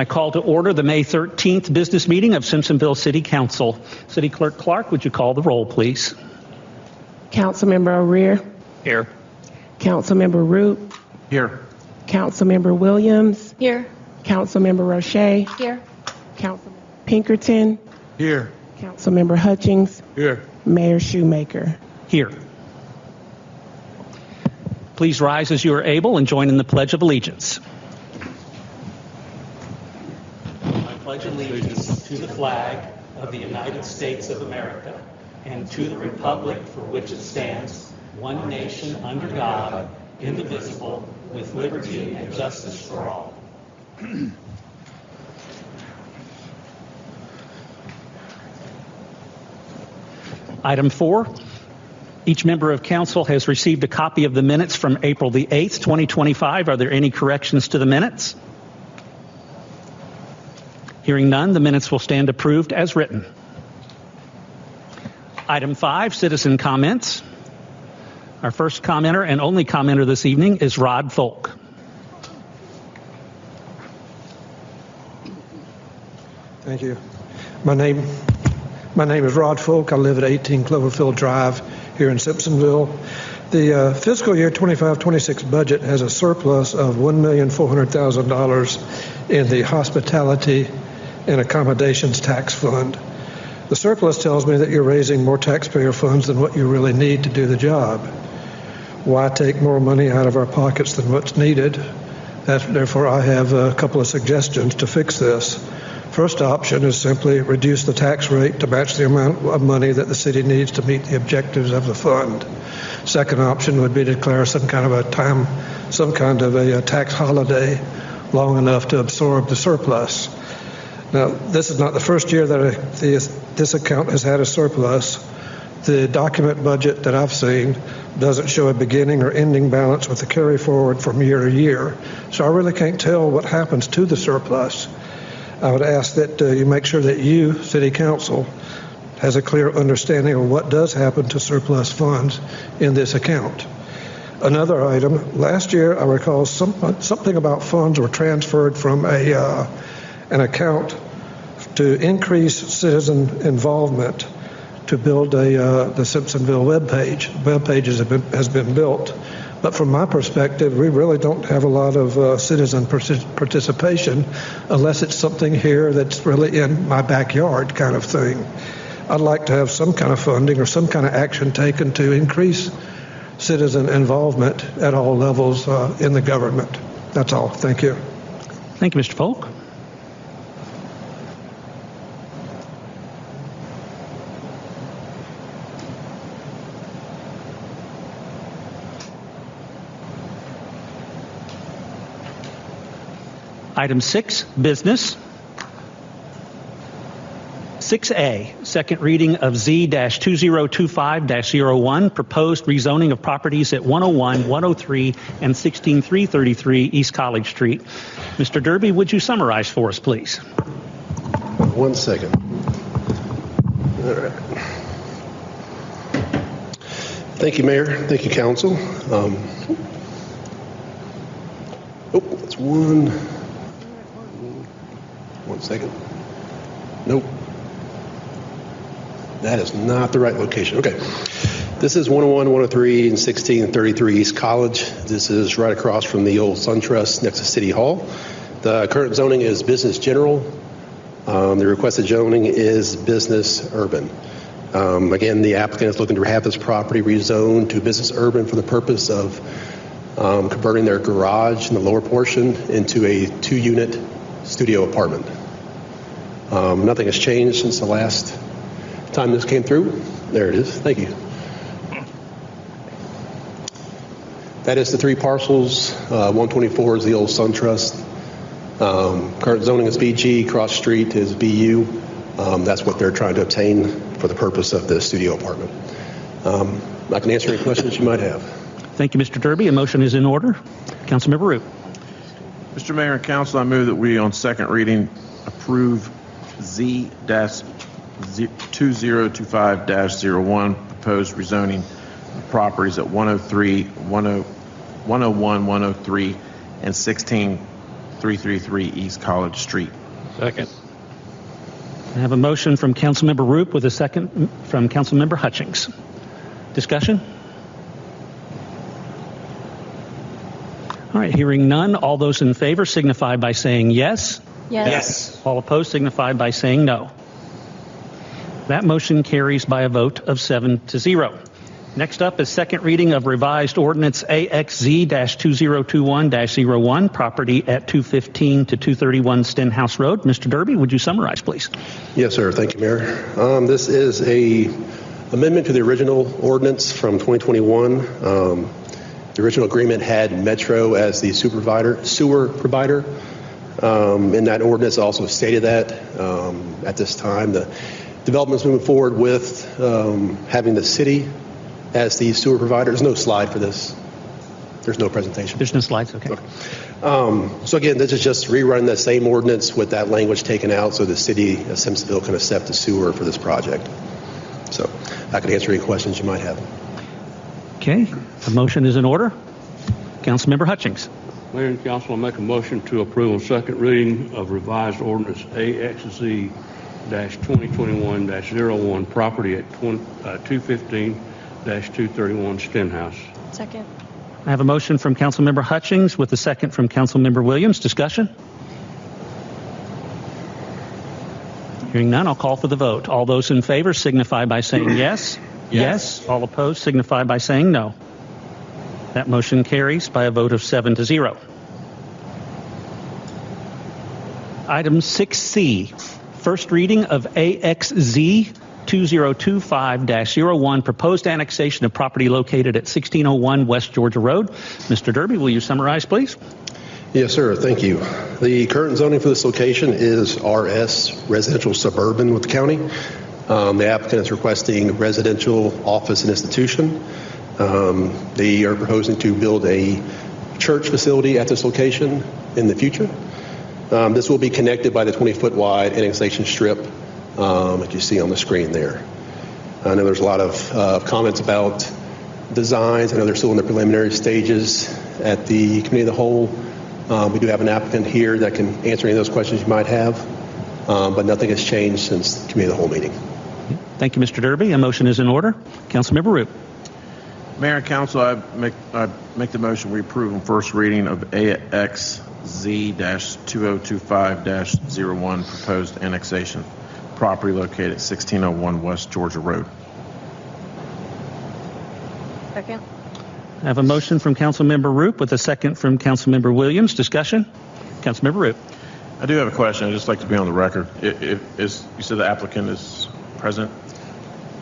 I call to order the May 13th business meeting of Simpsonville City Council. City Clerk Clark, would you call the roll, please? Councilmember O'Rear. Here. Councilmember Root. Here. Councilmember Williams. Here. Councilmember Roche. Here. Councilmember Pinkerton. Here. Councilmember Hutchings. Here. Mayor Shoemaker. Here. Please rise as you are able and join in the Pledge of Allegiance. I pledge allegiance to the flag of the United States of America and to the republic for which it stands, one nation under God, indivisible, with liberty and justice for all. Item 4. Each member of council has received a copy of the minutes from April the 8th, 2025. Are there any corrections to the minutes? Hearing none, the minutes will stand approved as written. Item 5, citizen comments. Our first commenter and only commenter this evening is Rod Folk. Thank you. My name is Rod Folk. I live at 18 Cloverfield Drive here in Simpsonville. The fiscal year 25-26 budget has a surplus of $1,400,000 in the hospitality and accommodations tax fund. The surplus tells me that you're raising more taxpayer funds than what you really need to do the job. Why take more money out of our pockets than what's needed? Therefore, I have a couple of suggestions to fix this. First option is simply reduce the tax rate to match the amount of money that the city needs to meet the objectives of the fund. Second option would be to declare some kind of a tax holiday long enough to absorb the surplus. Now, this is not the first year that this account has had a surplus. The document budget that I've seen doesn't show a beginning or ending balance with the carry forward from year to year. So I really can't tell what happens to the surplus. I would ask that you make sure that you, City Council, has a clear understanding of what does happen to surplus funds in this account. Another item, last year I recall something about funds were transferred from an account to increase citizen involvement to build the Simpsonville webpage. The webpage has been built. But from my perspective, we really don't have a lot of citizen participation unless it's something here that's really in my backyard kind of thing. I'd like to have some kind of funding or some kind of action taken to increase citizen involvement at all levels in the government. That's all. Thank you. Thank you, Mr. Folk. Item 6, business. 6A, second reading of Z-2025-01, proposed rezoning of properties at 101, 103, and 16333 East College Street. Mr. Derby, would you summarize for us, please? 1 second. All right. Thank you, Mayor. Thank you, Council. That's one. 1 second. Nope. That is not the right location. Okay. This is 101, 103, and 1633 East College. This is right across from the old SunTrust next to City Hall. The current zoning is business general. The requested zoning is business urban. Again, the applicant is looking to have this property rezoned to business urban for the purpose of converting their garage in the lower portion into a 2-unit studio apartment. Nothing has changed since the last time this came through. There it is. Thank you. That is the 3 parcels. 124 is the old SunTrust. Current zoning is BG. Cross street is BU. That's what they're trying to obtain for the purpose of the studio apartment. I can answer any questions you might have. Thank you, Mr. Derby. A motion is in order. Councilmember Root. Mr. Mayor and Council, I move that we, on second reading, approve Z-2025-01, proposed rezoning of properties at 103, 101, 103, and 16 333 East College Street. Second. I have a motion from Councilmember Roop with a second from Councilmember Hutchings. Discussion? All right, hearing none, all those in favor signify by saying yes. Yes. All opposed signify by saying no. That motion carries by a vote of 7-0. Next up is second reading of revised Ordinance AXZ-2025-01, property at 215 to 231 Stenhouse Road. Mr. Derby, would you summarize, please? Yes, sir. Thank you, Mayor. This is a amendment to the original ordinance from 2021. The original agreement had Metro as the sewer provider. And that ordinance also stated that at this time the development's moving forward with having the city as the sewer provider. There's no slide for this. There's no presentation. There's no slides, okay. So again, this is just rerunning that same ordinance with that language taken out so the city of Simpsonville can accept the sewer for this project. So I could answer any questions you might have. Okay, the motion is in order. Councilmember Hutchings. Mayor and Council, I make a motion to approve on second reading of revised ordinance AXZ-2021-01, property at 215-231 Stenhouse. Second. I have a motion from Councilmember Hutchings with a second from Councilmember Williams. Discussion? Hearing none, I'll call for the vote. All those in favor signify by saying yes. Yes. All opposed signify by saying no. That motion carries by a vote of 7-0. Item 6C, first reading of AXZ-2025-01, proposed annexation of property located at 1601 West Georgia Road. Mr. Derby, will you summarize, please? Yes, sir. Thank you. The current zoning for this location is RS, residential suburban with the county. The applicant is requesting residential office and institution. They are proposing to build a church facility at this location in the future. This will be connected by the 20-foot wide annexation strip that you see on the screen there. I know there's a lot of comments about designs. I know they're still in the preliminary stages at the committee of the whole. We do have an applicant here that can answer any of those questions you might have, but nothing has changed since the committee of the whole meeting. Thank you, Mr. Derby. A motion is in order. Councilmember Roop. Mayor and Council, I make the motion we approve on first reading of AXZ-2025-01, proposed annexation, property located at 1601 West Georgia Road. Second. I have a motion from Councilmember Roop with a second from Councilmember Williams. Discussion? Councilmember Roop. I do have a question. I'd just like to be on the record. You said the applicant is present?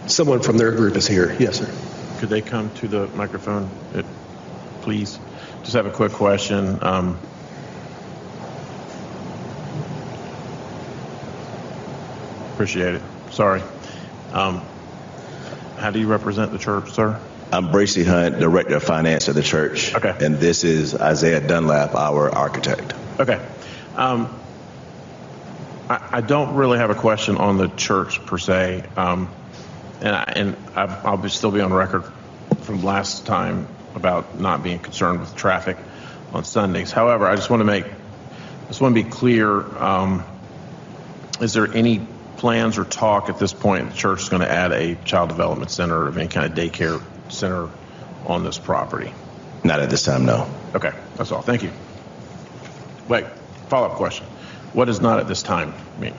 Someone from their group is here. Yes, sir. Could they come to the microphone, please? Just have a quick question. Appreciate it. Sorry. How do you represent the church, sir? I'm Bracy Hunt, Director of Finance of the church. Okay. And this is Isaiah Dunlap, our architect. Okay. I don't really have a question on the church per se, and I'll still be on record from last time about not being concerned with traffic on Sundays. However, I just want to be clear. Is there any plans or talk at this point the church is going to add a child development center or any kind of daycare center on this property? Not at this time, no. Okay, that's all. Thank you. Wait, follow-up question. What does not at this time mean?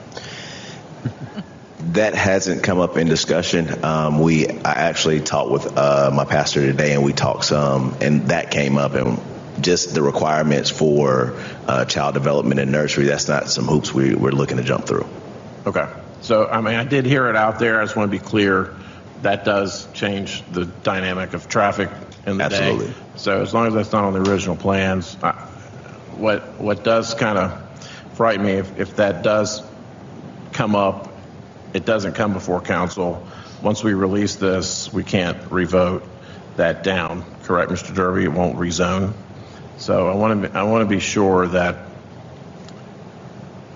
That hasn't come up in discussion. I actually talked with my pastor today, and we talked some, and that came up, and just the requirements for child development and nursery, that's not some hoops we're looking to jump through. Okay. So, I did hear it out there. I just want to be clear. That does change the dynamic of traffic in the Absolutely. day. So as long as that's not on the original plans, what does kind of frighten me, if that does come up, it doesn't come before council. Once we release this, we can't revote that down. Correct, Mr. Derby? It won't rezone. So I want to be sure that,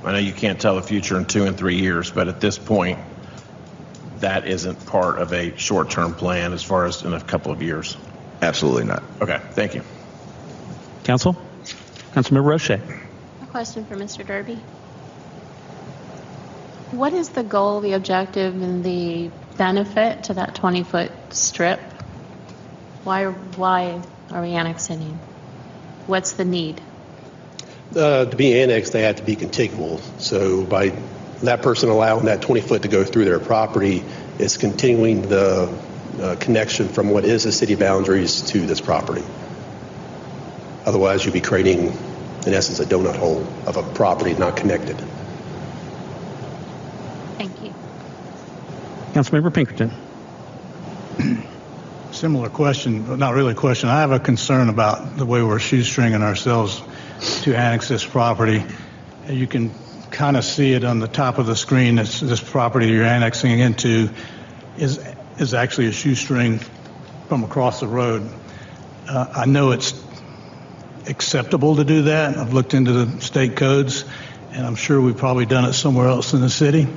I know you can't tell the future in 2 and 3 years, but at this point, that isn't part of a short-term plan as far as in a couple of years. Absolutely not. Okay, thank you. Councilmember Roche. Question for Mr. Derby. What is the goal, the objective, and the benefit to that 20-foot strip? Why are we annexing? What's the need? To be annexed, they have to be contiguous. So by that person allowing that 20 foot to go through their property, it's continuing the connection from what is the city boundaries to this property. Otherwise, you'd be creating, in essence, a donut hole of a property not connected. Thank you. Councilmember Pinkerton. Similar question, but not really a question. I have a concern about the way we're shoestringing ourselves to annex this property. You can kind of see it on the top of the screen. It's this property you're annexing into is actually a shoestring from across the road. I know it's acceptable to do that. I've looked into the state codes, and I'm sure we've probably done it somewhere else in the city.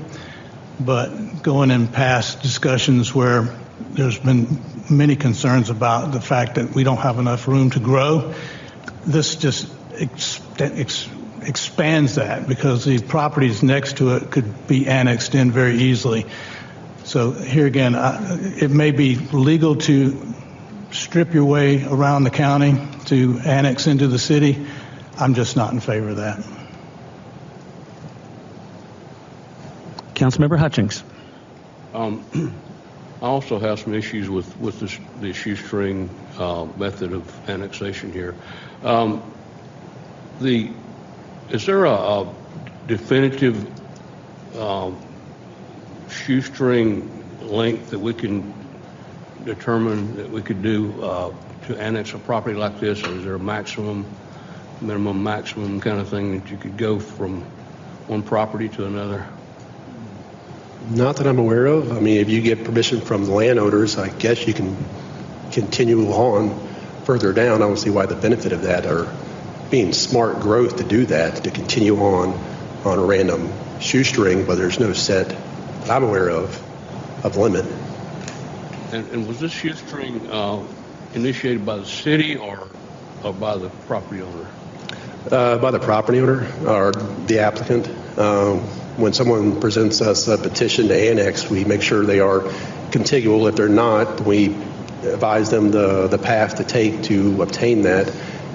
But going in past discussions where there's been many concerns about the fact that we don't have enough room to grow, this just expands that, because the properties next to it could be annexed in very easily. So here again, it may be legal to strip your way around the county to annex into the city. I'm just not in favor of that. Councilmember Hutchings. I also have some issues with the shoestring method of annexation here. Is there a definitive shoestring length that we can determine that we could do to annex a property like this? Or is there a maximum, minimum, maximum kind of thing that you could go from one property to another? Not that I'm aware of. I mean, if you get permission from the landowners, I guess you can continue on further down. I don't see why the benefit of that, or being smart growth to do that, to continue on a random shoestring, but there's no set that I'm aware of limit. And was this shoestring initiated by the city or by the property owner? By the property owner or the applicant. When someone presents us a petition to annex, we make sure they are contiguous. If they're not, we advise them the path to take to obtain that,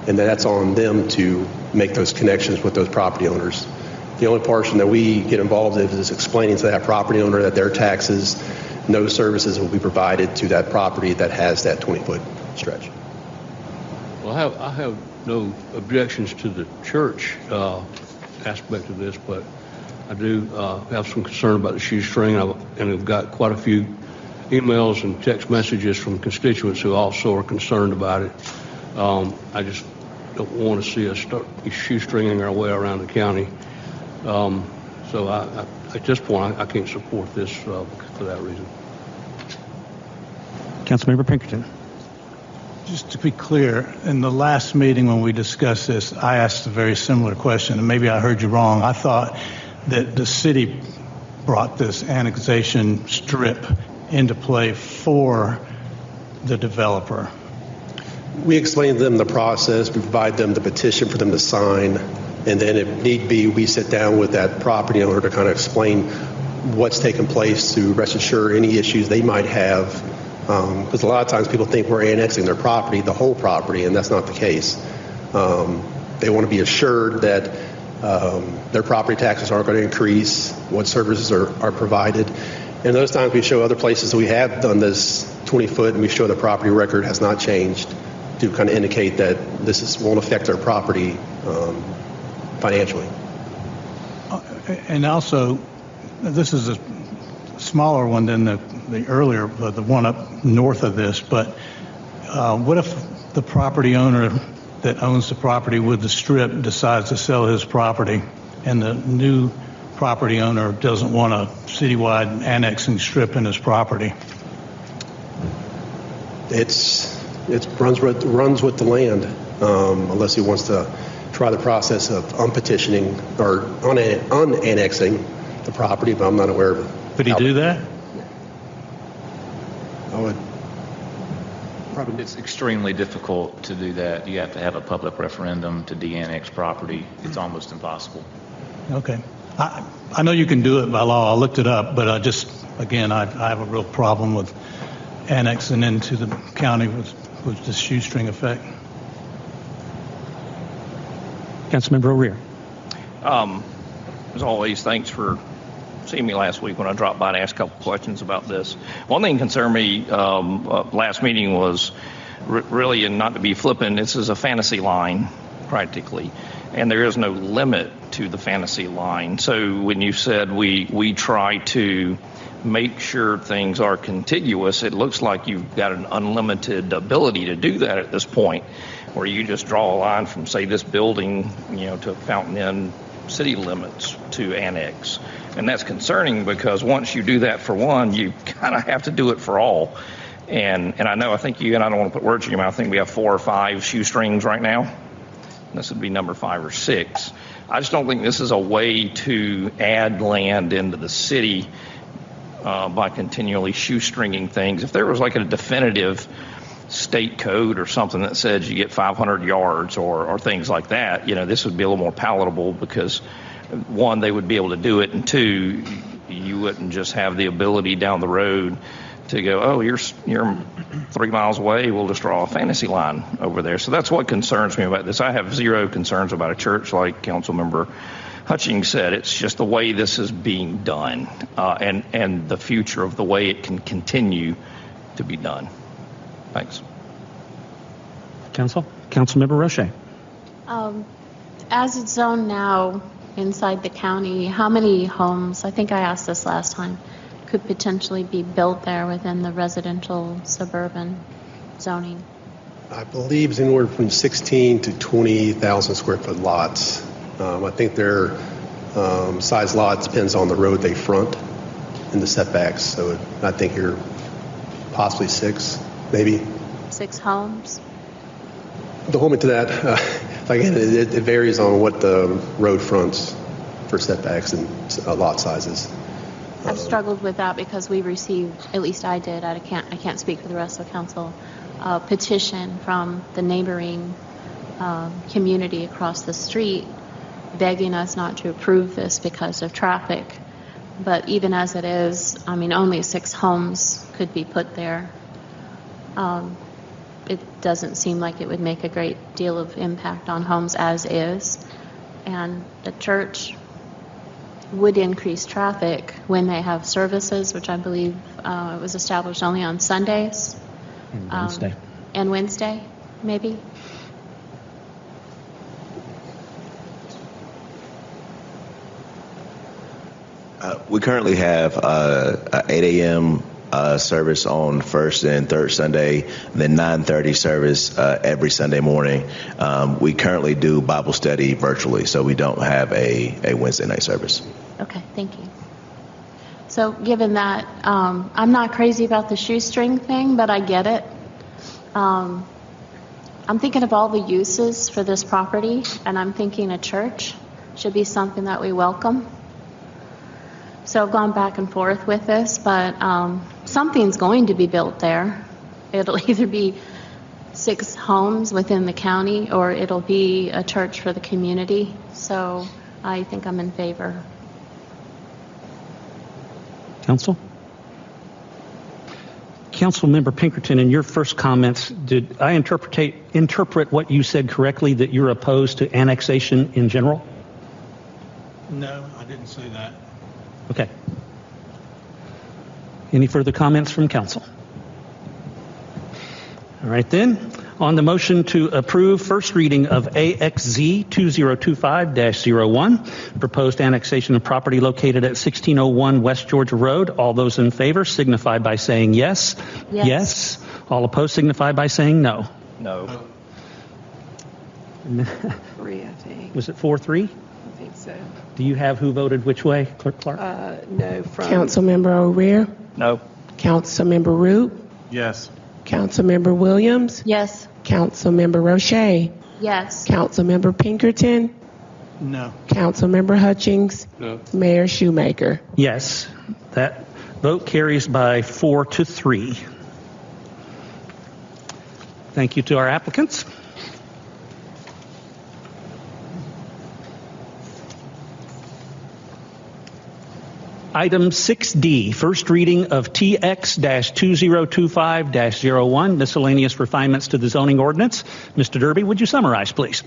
and that's on them to make those connections with those property owners. The only portion that we get involved in is explaining to that property owner that their taxes, no services will be provided to that property that has that 20-foot stretch. Well, I have no objections to the church aspect of this, but I do have some concern about the shoestring, and I've got quite a few emails and text messages from constituents who also are concerned about it. I just don't want to see us start shoestringing our way around the county. So at this point, I can't support this for that reason. Councilmember Pinkerton. Just to be clear, in the last meeting when we discussed this, I asked a very similar question, and maybe I heard you wrong. I thought that the city brought this annexation strip into play for the developer. We explain to them the process, we provide them the petition for them to sign, and then if need be, we sit down with that property owner to kind of explain what's taking place, to rest assured any issues they might have. Because a lot of times people think we're annexing their property, the whole property, and that's not the case. They want to be assured that their property taxes aren't going to increase, what services are provided. And those times we show other places that we have done this 20-foot, and we show the property record has not changed, to kind of indicate that this won't affect their property financially. And also, this is a smaller one than the earlier, the one up north of this, but what if the property owner that owns the property with the strip decides to sell his property, and the new property owner doesn't want a citywide annexing strip in his property? It runs with the land, unless he wants to try the process of unpetitioning or unannexing the property, but I'm not aware of it. Could he do that? It's extremely difficult to do that. You have to have a public referendum to de-annex property. It's almost impossible. Okay. I know you can do it by law. I looked it up, but I have a real problem with annexing into the county with this shoestring effect. Councilmember O'Rear. As always, thanks for seeing me last week when I dropped by to ask a couple questions about this. One thing concerned me last meeting was really, and not to be flippant, this is a fantasy line practically, and there is no limit to the fantasy line. So when you said we try to make sure things are contiguous, it looks like you've got an unlimited ability to do that at this point, where you just draw a line from, say, this building, to Fountain Inn city limits to annex. And that's concerning because once you do that for one, you kind of have to do it for all. And I think you, and I don't want to put words in your mouth, I think we have 4 or 5 shoestrings right now. This would be number 5 or 6. I just don't think this is a way to add land into the city by continually shoestringing things. If there was like a definitive state code or something that says you get 500 yards or things like that, this would be a little more palatable because, one, they would be able to do it, and 2, you wouldn't just have the ability down the road to go, oh, you're 3 miles away, we'll just draw a fantasy line over there. So that's what concerns me about this. I have zero concerns about a church, like Councilmember Hutchings said. It's just the way this is being done and the future of the way it can continue to be done. Thanks. Councilmember Roche. As it's zoned now inside the county, how many homes, I think I asked this last time, could potentially be built there within the residential suburban zoning? I believe it's anywhere from 16 to 20,000 square foot lots. I think their size lots depends on the road they front and the setbacks. So I think you're possibly 6, maybe. 6 homes? The home into that, again, it varies on what the road fronts for setbacks and lot sizes. I've struggled with that because we received, at least I did, I can't speak for the rest of the council, a petition from the neighboring community across the street begging us not to approve this because of traffic. But even as it is, only 6 homes could be put there. It doesn't seem like it would make a great deal of impact on homes as is. And the church would increase traffic when they have services, which I believe it was established only on Sundays. Wednesday. And Wednesday, maybe? We currently have a 8 a.m. Service on first and third Sunday, then 9:30 service every Sunday morning. We currently do Bible study virtually, so we don't have a Wednesday night service. Okay, thank you. So given that, I'm not crazy about the shoestring thing, but I get it. I'm thinking of all the uses for this property, and I'm thinking a church should be something that we welcome. So I've gone back and forth with this, but something's going to be built there. It'll either be 6 homes within the county or it'll be a church for the community. So I think I'm in favor. Councilmember Pinkerton, in your first comments, did I interpret what you said correctly, that you're opposed to annexation in general? No, I didn't say that. Okay. Any further comments from council? All right then. On the motion to approve first reading of AXZ-2025-01, proposed annexation of property located at 1601 West Georgia Road, all those in favor signify by saying yes. Yes. All opposed signify by saying no. No. 3, I think. Was it 4-3? I think so. Do you have who voted which way, Clerk Clark? No. From Councilmember O'Rear. No. Councilmember Root. Yes. Councilmember Williams. Yes. Councilmember Roche. Yes. Councilmember Pinkerton. No. Councilmember Hutchings. No. Mayor Shoemaker. Yes. That vote carries by 4-3. Thank you to our applicants. Item 6D, first reading of TX-2025-01, miscellaneous refinements to the zoning ordinance. Mr. Derby, would you summarize, please?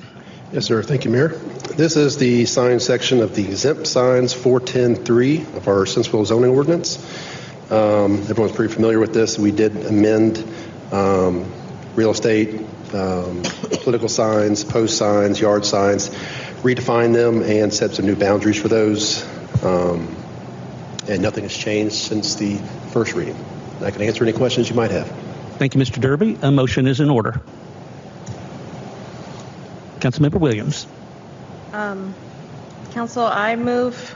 Yes, sir. Thank you, Mayor. This is the sign section of the exempt signs 410.3 of our Simpsonville zoning ordinance. Everyone's pretty familiar with this. We did amend real estate, political signs, post signs, yard signs, redefine them, and set some new boundaries for those. And nothing has changed since the first reading. I can answer any questions you might have. Thank you, Mr. Derby. A motion is in order. Councilmember Williams. Council, I move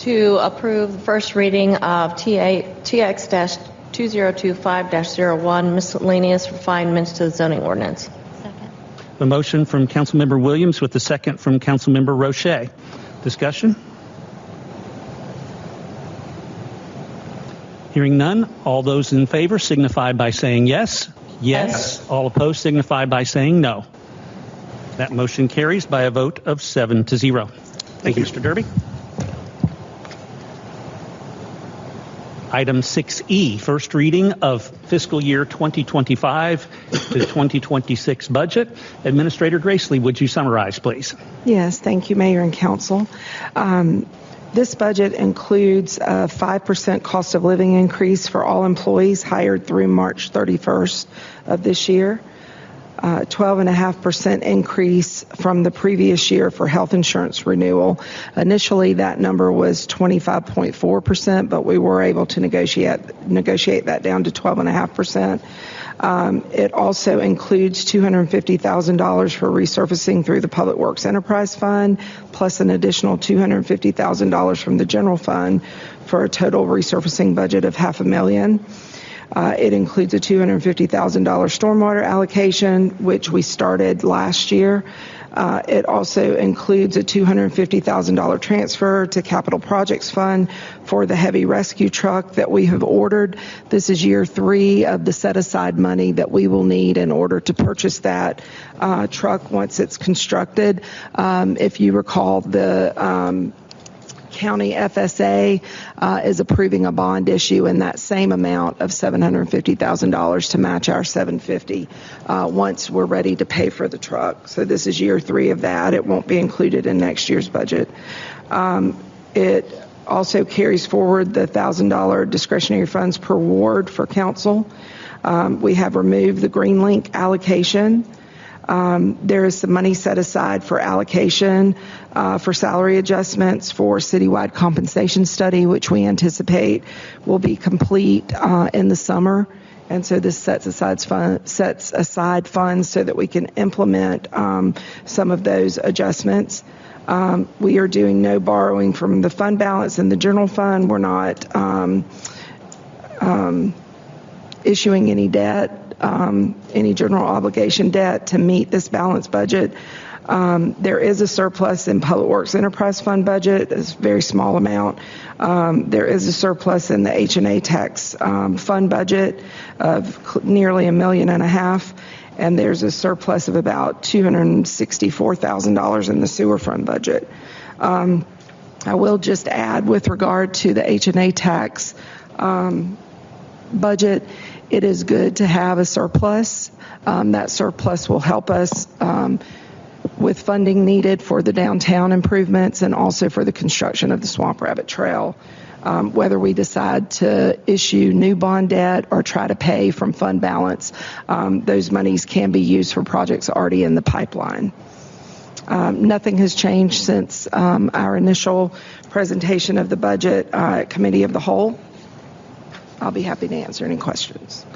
to approve the first reading of TX-2025-01, miscellaneous refinements to the zoning ordinance. Second. A motion from Councilmember Williams with the second from Councilmember Roche. Discussion? Hearing none, all those in favor signify by saying yes. Yes. All opposed signify by saying no. That motion carries by a vote of 7-0. Thank you, Mr. Derby. Item 6E, first reading of fiscal year 2025 to 2026 budget. Administrator Gracely, would you summarize, please? Yes, thank you, Mayor and Council. This budget includes a 5% cost of living increase for all employees hired through March 31st of this year, 12.5% increase from the previous year for health insurance renewal. Initially, that number was 25.4%, but we were able to negotiate that down to 12.5%. It also includes $250,000 for resurfacing through the Public Works Enterprise Fund, plus an additional $250,000 from the general fund for a total resurfacing budget of $500,000. It includes a $250,000 stormwater allocation, which we started last year. It also includes a $250,000 transfer to Capital Projects Fund for the heavy rescue truck that we have ordered. This is year 3 of the set-aside money that we will need in order to purchase that truck once it's constructed. If you recall, the county FSA is approving a bond issue in that same amount of $750,000 to match our $750 once we're ready to pay for the truck. So this is year 3 of that. It won't be included in next year's budget. It also carries forward the $1,000 discretionary funds per ward for council. We have removed the Green Link allocation. There is some money set aside for allocation for salary adjustments for citywide compensation study, which we anticipate will be complete in the summer. And so this sets aside funds so that we can implement some of those adjustments. We are doing no borrowing from the fund balance in the general fund. We're not issuing any debt. Any general obligation debt to meet this balanced budget. There is a surplus in Public Works Enterprise Fund budget. It's a very small amount. There is a surplus in the H&A tax fund budget of nearly $1.5 million, and there's a surplus of about $264,000 in the sewer fund budget. I will just add, with regard to the H&A tax budget, it is good to have a surplus. That surplus will help us with funding needed for the downtown improvements and also for the construction of the Swamp Rabbit Trail. Whether we decide to issue new bond debt or try to pay from fund balance, those monies can be used for projects already in the pipeline. Nothing has changed since our initial presentation of the budget at Committee of the Whole. I'll be happy to answer any questions.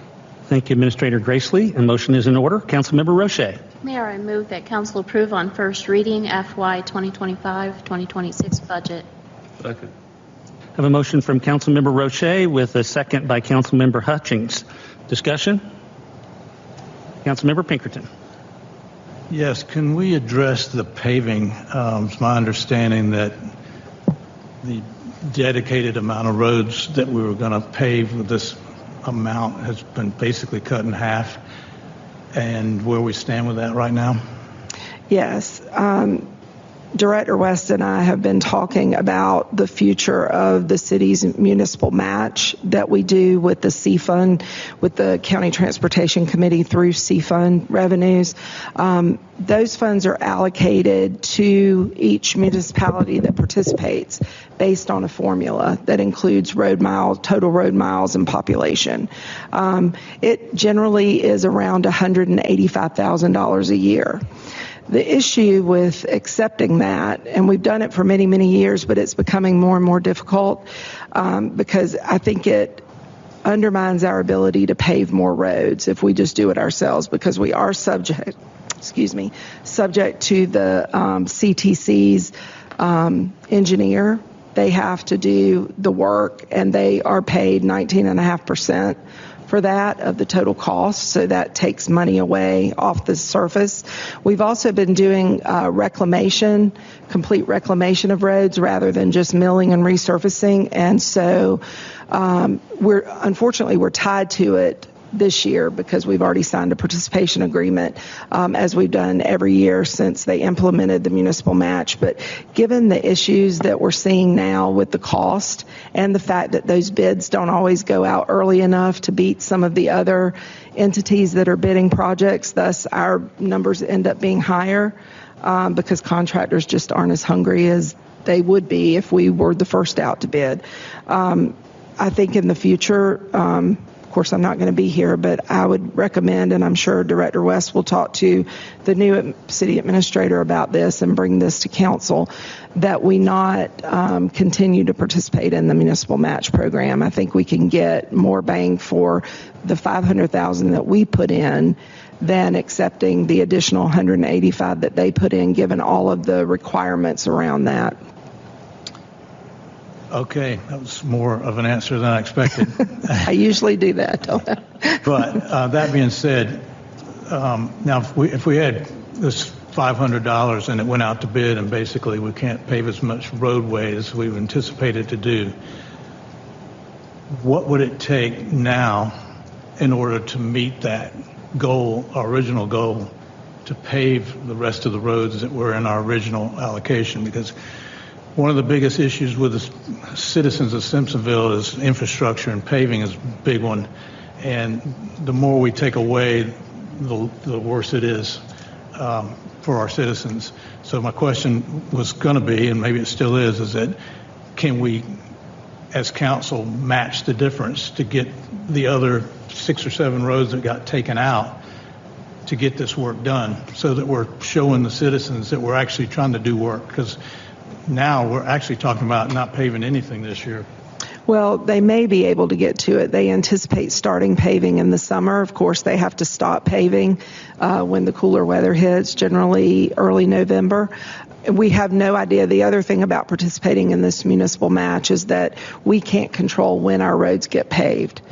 Thank you, Administrator Gracely. And motion is in order. Councilmember Roche. Mayor, I move that council approve on first reading FY 2025-2026 budget. Second. I have a motion from Councilmember Roche with a second by Councilmember Hutchings. Discussion? Councilmember Pinkerton. Yes, can we address the paving? It's my understanding that the dedicated amount of roads that we were going to pave with this amount has been basically cut in half. and where we stand with that right now? Yes. Director West and I have been talking about the future of the city's municipal match that we do with the C Fund, with the County Transportation Committee through C Fund revenues. Those funds are allocated to each municipality that participates based on a formula that includes road miles, total road miles, and population. It generally is around $185,000 a year. The issue with accepting that, and we've done it for many, many years, but it's becoming more and more difficult because I think it undermines our ability to pave more roads if we just do it ourselves, because we are subject to the CTC's engineer. They have to do the work, and they are paid 19.5% for that of the total cost, so that takes money away off the surface. We've also been doing reclamation, complete reclamation of roads rather than just milling and resurfacing, and so we're tied to it this year because we've already signed a participation agreement, as we've done every year since they implemented the municipal match. But given the issues that we're seeing now with the cost and the fact that those bids don't always go out early enough to beat some of the other entities that are bidding projects, thus our numbers end up being higher because contractors just aren't as hungry as they would be if we were the first out to bid. I think in the future, of course, I'm not going to be here, but I would recommend, and I'm sure Director West will talk to the new city administrator about this and bring this to council, that we not continue to participate in the municipal match program. I think we can get more bang for the $500,000 that we put in than accepting the additional $185,000 that they put in, given all of the requirements around that. Okay, that was more of an answer than I expected. I usually do that, don't I? But that being said, now if we had this $500 and it went out to bid and basically we can't pave as much roadway as we've anticipated to do, what would it take now in order to meet that goal, our original goal, to pave the rest of the roads that were in our original allocation? Because one of the biggest issues with the citizens of Simpsonville is infrastructure, and paving is a big one. And the more we take away, the worse it is for our citizens. So my question was going to be, and maybe it still is that can we, as council, match the difference to get the other 6 or 7 roads that got taken out to get this work done, so that we're showing the citizens that we're actually trying to do work? Because now we're actually talking about not paving anything this year. Well, they may be able to get to it. They anticipate starting paving in the summer. Of course, they have to stop paving when the cooler weather hits, generally early November. We have no idea. The other thing about participating in this municipal match is that we can't control when our roads get paved.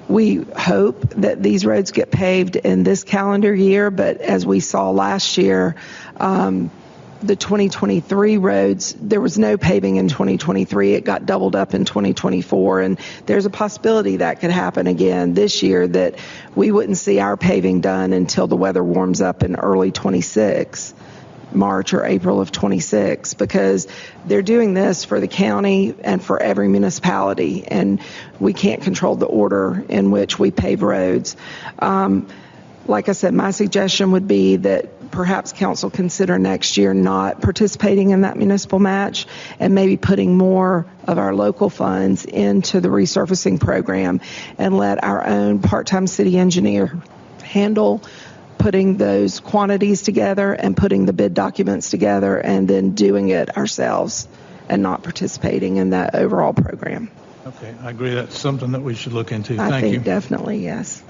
We hope that these roads get paved in this calendar year, but as we saw last year, the 2023 roads, there was no paving in 2023. It got doubled up in 2024, and there's a possibility that could happen again this year, that we wouldn't see our paving done until the weather warms up in early 26, March or April of 26, because they're doing this for the county and for every municipality, and we can't control the order in which we pave roads. Like I said, my suggestion would be that perhaps council consider next year not participating in that municipal match and maybe putting more of our local funds into the resurfacing program and let our own part-time city engineer handle putting those quantities together and putting the bid documents together and then doing it ourselves and not participating in that overall program. Okay, I agree. That's something that we should look into. I Thank you. think definitely, yes.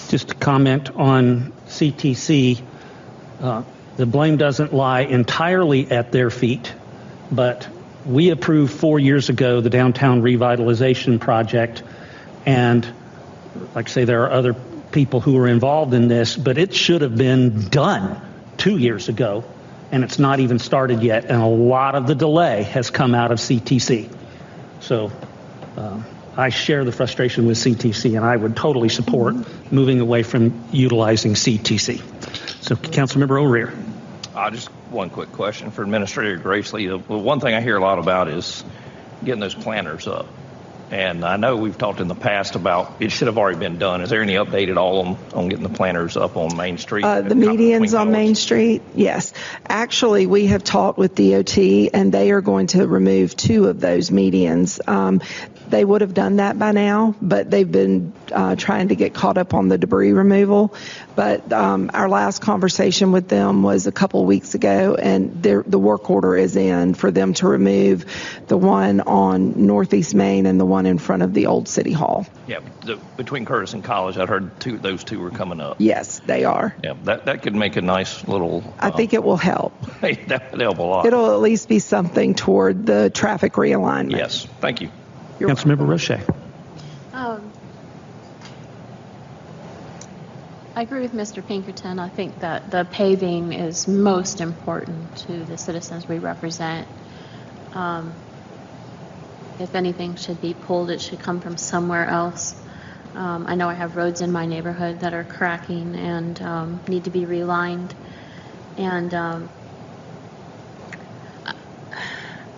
Just to comment on CTC, the blame doesn't lie entirely at their feet, but we approved 4 years ago the downtown revitalization project, and like I say, there are other people who are involved in this, but it should have been done 2 years ago, and it's not even started yet, and a lot of the delay has come out of CTC. So I share the frustration with CTC, and I would totally support moving away from utilizing CTC. So, Councilmember O'Rear. Just one quick question for Administrator Gracely. The one thing I hear a lot about is getting those planters up. And I know we've talked in the past about it should have already been done. Is there any update at all on getting the planters up on Main Street? The medians on Main Street, yes. Actually, we have talked with DOT, and they are going to remove 2 of those medians. They would have done that by now, but they've been trying to get caught up on the debris removal. But our last conversation with them was a couple of weeks ago, and the work order is in for them to remove the one on Northeast Main and the one in front of the old City Hall. Yeah, between Curtis and College, I heard those two were coming up. Yes, they are. Yeah, that could make a nice little... I think it will help. That would help a lot. It'll at least be something toward the traffic realignment. Yes, thank you. Councilmember Roche. I agree with Mr. Pinkerton. I think that the paving is most important to the citizens we represent. If anything should be pulled, it should come from somewhere else. I know I have roads in my neighborhood that are cracking and need to be relined. And I'm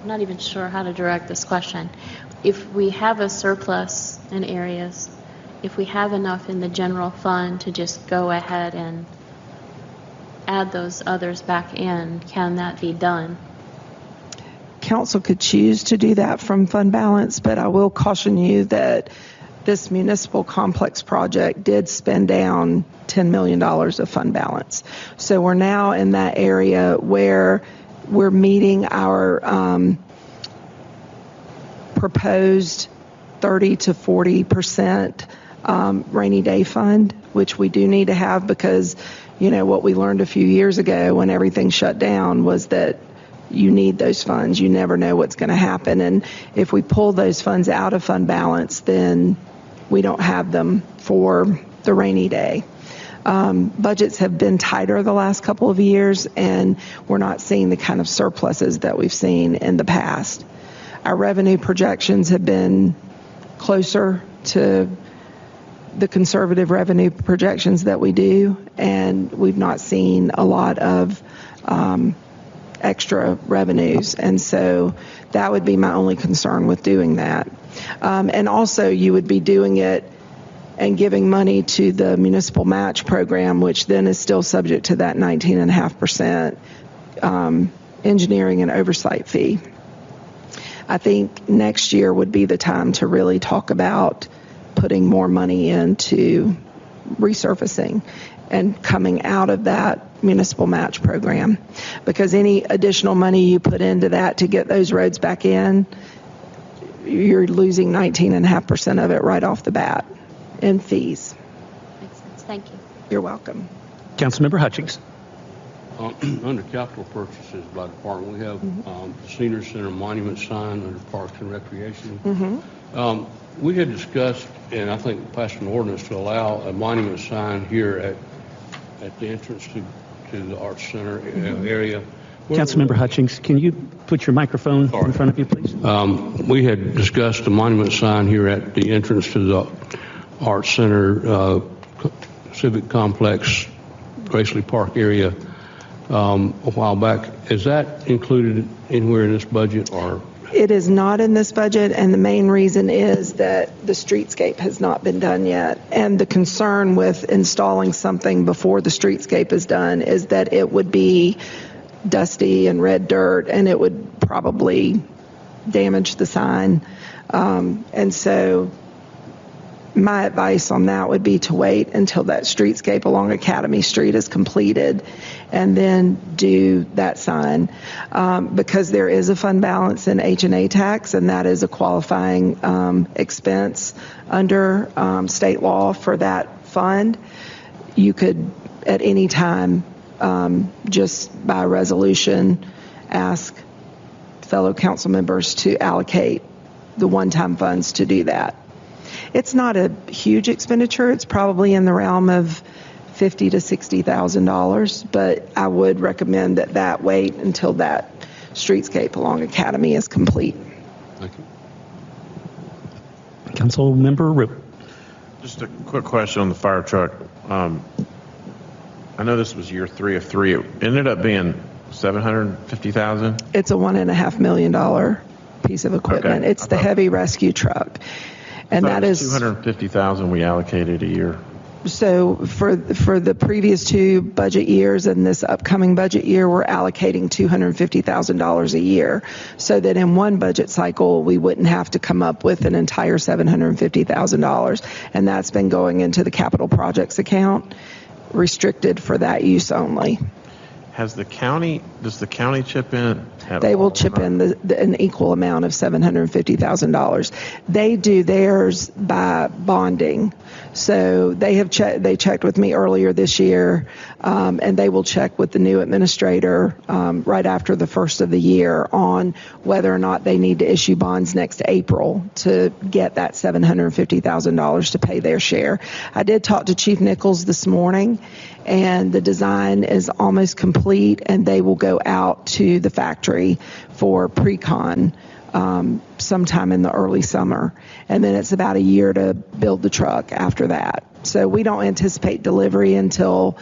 not even sure how to direct this question. If we have a surplus in areas, if we have enough in the general fund to just go ahead and add those others back in, can that be done? Council could choose to do that from fund balance, but I will caution you that this municipal complex project did spend down $10 million of fund balance. So we're now in that area where we're meeting our proposed 30 to 40% rainy day fund, which we do need to have because, you know, what we learned a few years ago when everything shut down was that you need those funds. You never know what's going to happen. And if we pull those funds out of fund balance, then we don't have them for the rainy day. Budgets have been tighter the last couple of years, and we're not seeing the kind of surpluses that we've seen in the past. Our revenue projections have been closer to the conservative revenue projections that we do, and we've not seen a lot of extra revenues. And so that would be my only concern with doing that. And also you would be doing it and giving money to the municipal match program, which then is still subject to that 19.5% engineering and oversight fee. I think next year would be the time to really talk about putting more money into resurfacing and coming out of that municipal match program, because any additional money you put into that to get those roads back in, you're losing 19.5% of it right off the bat in fees. Makes sense. Thank you. You're welcome. Councilmember Hutchings. Under capital purchases by department, we have Senior Center monument sign under Parks and Recreation. We had discussed, and I think passed an ordinance to allow a monument sign here at the entrance to the Arts Center area. Councilmember Hutchings, can you put your microphone in front of you, please? We had discussed a monument sign here at the entrance to the Arts Center, Civic Complex, Gracely Park area a while back. Is that included anywhere in this budget, or? It is not in this budget, and the main reason is that the streetscape has not been done yet. And the concern with installing something before the streetscape is done is that it would be dusty and red dirt, and it would probably damage the sign. And so my advice on that would be to wait until that streetscape along Academy Street is completed and then do that sign, because there is a fund balance in H&A tax, and that is a qualifying expense under state law for that fund. You could at any time just by resolution ask fellow council members to allocate the one-time funds to do that. It's not a huge expenditure. It's probably in the realm of $50,000 to $60,000, but I would recommend that wait until that streetscape along Academy is complete. Thank you. Councilmember Root. Just a quick question on the fire truck. I know this was year 3 of 3. It ended up being $750,000. It's a $1.5 million piece of equipment. Okay. It's the heavy rescue truck. And that is $250,000 we allocated a year. so for the previous 2 budget years and this upcoming budget year, we're allocating $250,000 a year, so that in one budget cycle we wouldn't have to come up with an entire $750,000, and that's been going into the capital projects account, restricted for that use only. Does the county chip in? They will chip in an equal amount of $750,000. They do theirs by bonding. So they checked with me earlier this year, and they will check with the new administrator right after the first of the year on whether or not they need to issue bonds next April to get that $750,000 to pay their share. I did talk to Chief Nichols this morning, and the design is almost complete, and they will go out to the factory for pre-con sometime in the early summer. And then it's about a year to build the truck after that. So we don't anticipate delivery until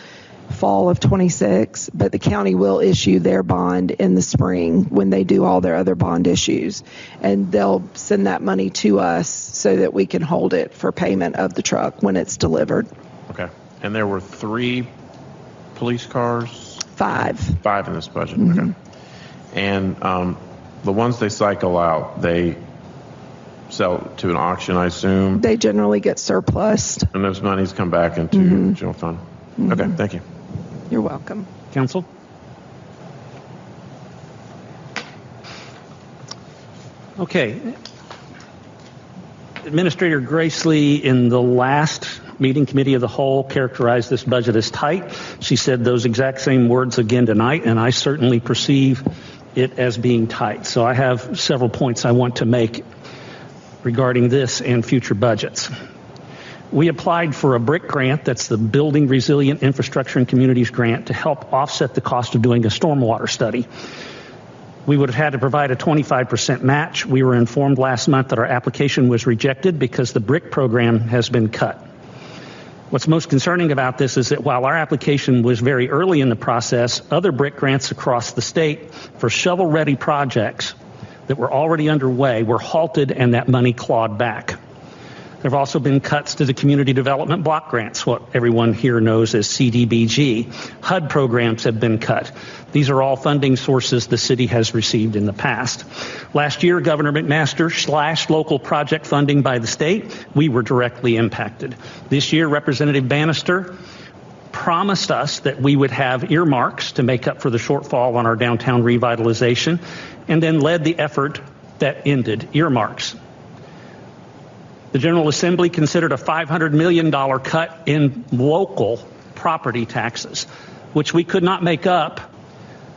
fall of 26, but the county will issue their bond in the spring when they do all their other bond issues. And they'll send that money to us so that we can hold it for payment of the truck when it's delivered. Okay. And there were 3 police cars? 5. 5 in this budget. Mm-hmm. Okay. And the ones they cycle out, they sell to an auction, I assume? They generally get surplus. And those monies come back into general fund? Mm-hmm. Okay, thank you. You're welcome. Council? Okay. Administrator Grace Lee, in the last meeting, Committee of the Whole, characterized this budget as tight. She said those exact same words again tonight, and I certainly perceive it as being tight. So I have several points I want to make regarding this and future budgets. We applied for a BRIC grant, that's the Building Resilient Infrastructure and Communities grant, to help offset the cost of doing a stormwater study. We would have had to provide a 25% match. We were informed last month that our application was rejected because the BRIC program has been cut. What's most concerning about this is that while our application was very early in the process, other BRIC grants across the state for shovel-ready projects that were already underway were halted and that money clawed back. There have also been cuts to the community development block grants, what everyone here knows as CDBG. HUD programs have been cut. These are all funding sources the city has received in the past. Last year, Governor McMaster slashed local project funding by the state. We were directly impacted. This year, Representative Bannister promised us that we would have earmarks to make up for the shortfall on our downtown revitalization, and then led the effort that ended earmarks. The General Assembly considered a $500 million cut in local property taxes, which we could not make up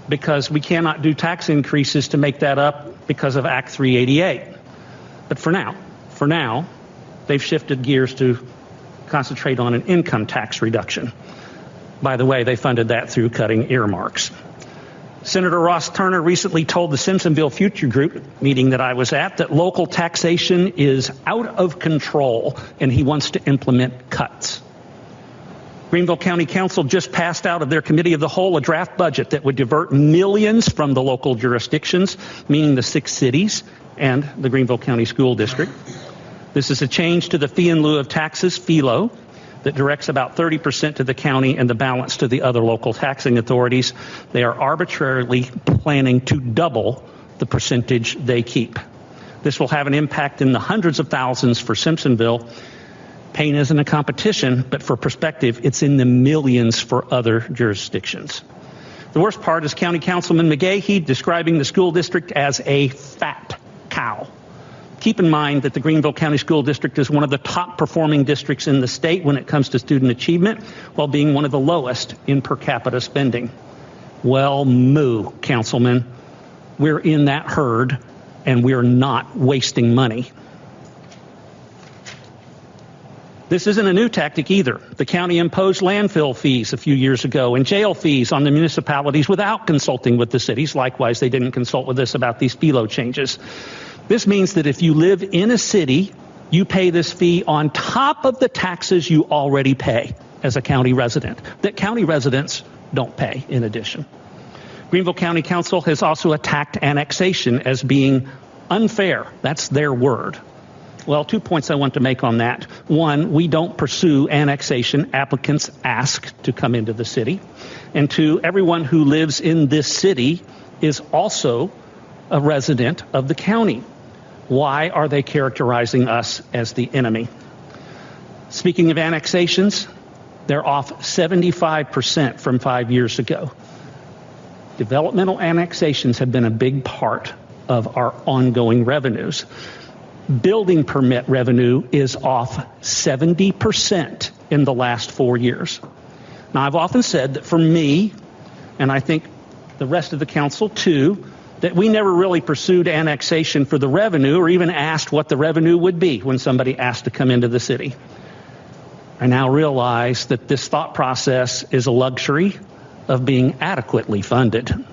because we cannot do tax increases to make that up because of Act 388. But for now, they've shifted gears to concentrate on an income tax reduction. By the way, they funded that through cutting earmarks. Senator Ross Turner recently told the Simpsonville Future Group meeting that I was at that local taxation is out of control and he wants to implement cuts. Greenville County Council just passed out of their Committee of the Whole a draft budget that would divert millions from the local jurisdictions, meaning the 6 cities and the Greenville County School District. This is a change to the fee in lieu of taxes, FELO, that directs about 30% to the county and the balance to the other local taxing authorities. They are arbitrarily planning to double the percentage they keep. This will have an impact in the hundreds of thousands for Simpsonville. Pain isn't a competition, but for perspective, it's in the millions for other jurisdictions. The worst part is County Councilman McGahee describing the school district as a fat cow. Keep in mind that the Greenville County School District is one of the top performing districts in the state when it comes to student achievement, while being one of the lowest in per capita spending. Well, moo, Councilman. We're in that herd, and we're not wasting money. This isn't a new tactic either. The county imposed landfill fees a few years ago and jail fees on the municipalities without consulting with the cities. Likewise, they didn't consult with us about these FELO changes. This means that if you live in a city You pay this fee on top of the taxes you already pay as a county resident, that county residents don't pay in addition. Greenville County Council has also attacked annexation as being unfair. That's their word. Well, 2 points I want to make on that. One, we don't pursue annexation. Applicants ask to come into the city. And two, everyone who lives in this city is also a resident of the county. Why are they characterizing us as the enemy? Speaking of annexations, they're off 75% from 5 years ago. Developmental annexations have been a big part of our ongoing revenues. Building permit revenue is off 70% in the last 4 years. Now, I've often said that for me, and I think the rest of the council too, that we never really pursued annexation for the revenue or even asked what the revenue would be when somebody asked to come into the city. I now realize that this thought process is a luxury of being adequately funded.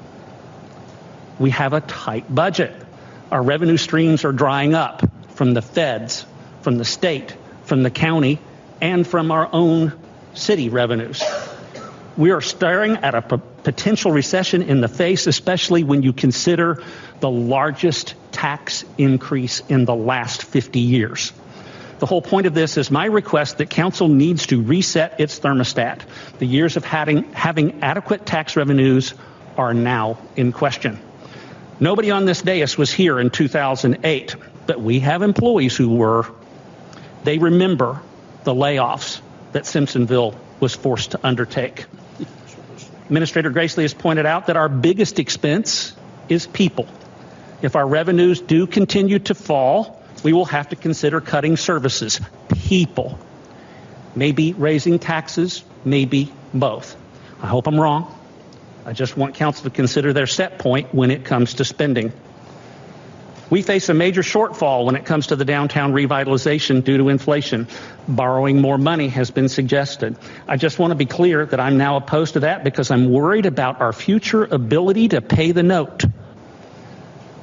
We have a tight budget. Our revenue streams are drying up from the feds, from the state, from the county, and from our own city revenues. We are staring at a potential recession in the face, especially when you consider the largest tax increase in the last 50 years. The whole point of this is my request that council needs to reset its thermostat. The years of having adequate tax revenues are now in question. Nobody on this dais was here in 2008, but we have employees who were. They remember the layoffs that Simpsonville was forced to undertake. Administrator Gracely has pointed out that our biggest expense is people. If our revenues do continue to fall, we will have to consider cutting services. People. Maybe raising taxes, maybe both. I hope I'm wrong. I just want council to consider their set point when it comes to spending. We face a major shortfall when it comes to the downtown revitalization due to inflation. Borrowing more money has been suggested. I just want to be clear that I'm now opposed to that because I'm worried about our future ability to pay the note.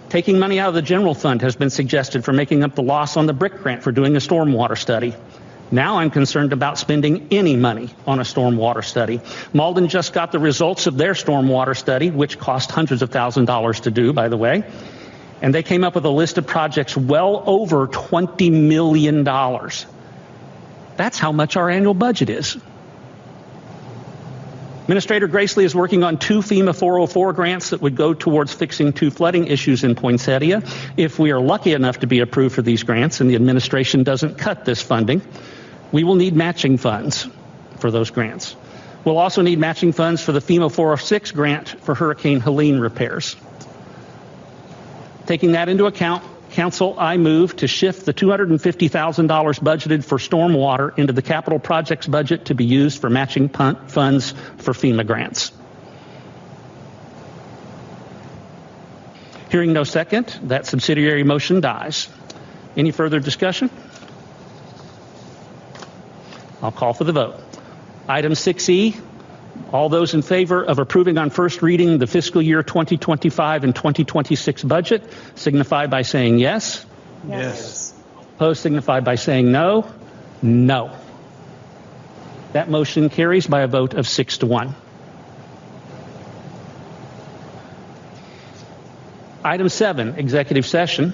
Taking money out of the general fund has been suggested for making up the loss on the BRIC grant for doing a stormwater study. Now I'm concerned about spending any money on a stormwater study. Malden just got the results of their stormwater study, which cost hundreds of thousands of dollars to do, by the way. And they came up with a list of projects well over $20 million. That's how much our annual budget is. Administrator Gracely is working on 2 FEMA 404 grants that would go towards fixing 2 flooding issues in Poinsettia. If we are lucky enough to be approved for these grants and the administration doesn't cut this funding, we will need matching funds for those grants. We'll also need matching funds for the FEMA 406 grant for Hurricane Helene repairs. Taking that into account, council, I move to shift the $250,000 budgeted for stormwater into the capital projects budget to be used for matching funds for FEMA grants. Hearing no second, that subsidiary motion dies. Any further discussion? I'll call for the vote. Item 6E. All those in favor of approving on first reading the fiscal year 2025 and 2026 budget signify by saying yes. Yes. Opposed signify by saying no. No. That motion carries by a vote of 6-1. Item 7, executive session.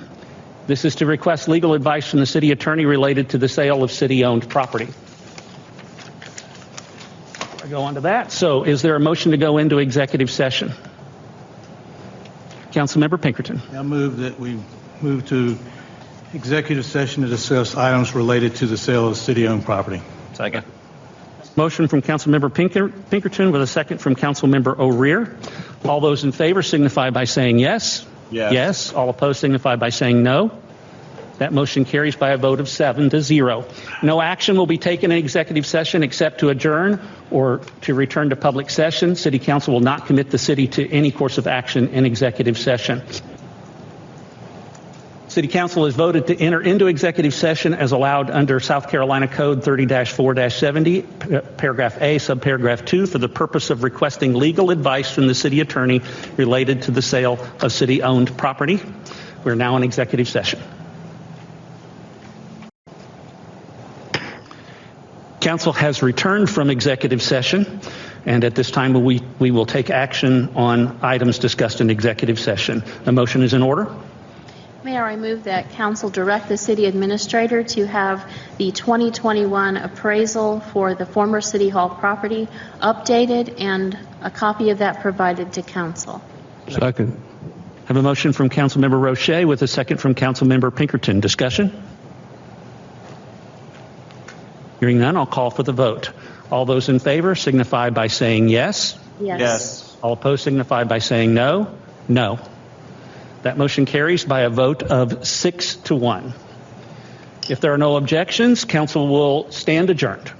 This is to request legal advice from the city attorney related to the sale of city-owned property. Go on to that. So is there a motion to go into executive session? Councilmember Pinkerton. I move that we move to executive session to discuss items related to the sale of city-owned property. Second. Motion from Councilmember Pinkerton with a second from Councilmember O'Rear. All those in favor signify by saying yes. Yes. Yes. All opposed signify by saying no. That motion carries by a vote of 7-0. No action will be taken in executive session except to adjourn or to return to public session. City Council will not commit the city to any course of action in executive session. City Council has voted to enter into executive session as allowed under South Carolina Code 30-4-70, paragraph A, subparagraph 2, for the purpose of requesting legal advice from the city attorney related to the sale of city-owned property. We're now in executive session. Council has returned from executive session, and at this time we will take action on items discussed in executive session. The motion is in order. Mayor, I move that council direct the city administrator to have the 2021 appraisal for the former City Hall property updated and a copy of that provided to council. Second. I have a motion from Councilmember Roche with a second from Councilmember Pinkerton. Discussion? Hearing none, I'll call for the vote. All those in favor signify by saying yes. Yes. All opposed signify by saying no. No. That motion carries by a vote of 6-1. If there are no objections, council will stand adjourned.